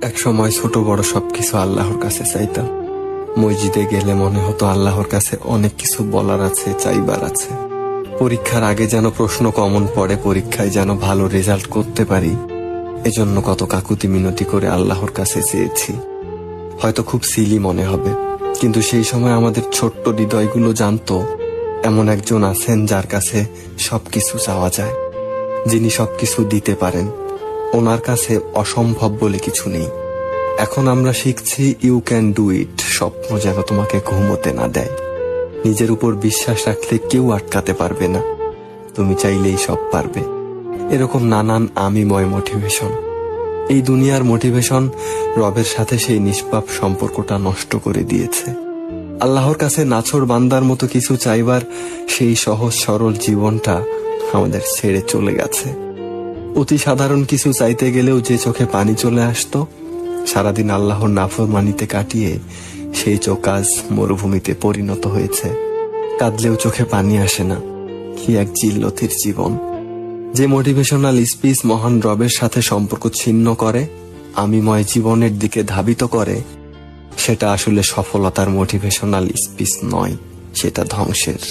এক সময় ছোট বড় সবকিছু আল্লাহর কাছে চাইতাম। মসজিদে গেলে মনে হতো আল্লাহর কাছে অনেক কিছু বলার আছে, চাইবার আছে। পরীক্ষার আগে যেন প্রশ্ন কমন পড়ে, পরীক্ষায় যেন ভালো রেজাল্ট করতে পারি, এজন্য কত কাকুতি মিনতি করে আল্লাহর কাছে চেয়েছি। হয়তো খুব সিলি মনে হবে, কিন্তু সেই সময় আমাদের ছোট্ট হৃদয়গুলো জানতো এমন একজন আছেন যার কাছে সবকিছু চাওয়া যায়, যিনি সবকিছু দিতে পারেন। ওনার কাছে অসম্ভব বলে কিছু নেই। এখন আমরা শিখছি ইউ ক্যান ডু ইট। স্বপ্ন যেন তোমাকে ঘুমোতে না দেয়। নিজের উপর বিশ্বাস রাখলে কেউ আটকাতে পারবে না, তুমি চাইলেই সব পারবে। এরকম নানান আমিময় মোটিভেশন। এই দুনিয়ার মোটিভেশন রবের সাথে সেই নিষ্পাপ সম্পর্কটা নষ্ট করে দিয়েছে। আল্লাহর কাছে নাছোড় বান্দার মতো কিছু চাইবার সেই সহজ সরল জীবনটা আমাদের ছেড়ে চলে গেছে। অতি সাধারণ কিছু চাইতে গেলেও যে চোখে পানি চলে আসতো, সারাদিন আল্লাহর নাফরমানিতে কাটিয়ে সেই চোখ আজ মরুভূমিতে পরিণত হয়েছে। কাঁদলেও চোখে পানি আসে না। কি এক জিল্লতির জীবন! যে মোটিভেশনাল স্পিচ মহান রবের সাথে সম্পর্ক ছিন্ন করে, আমিময় জীবনের দিকে ধাবিত করে, সেটা আসলে সফলতার মোটিভেশনাল স্পিচ নয়, সেটা ধ্বংসের।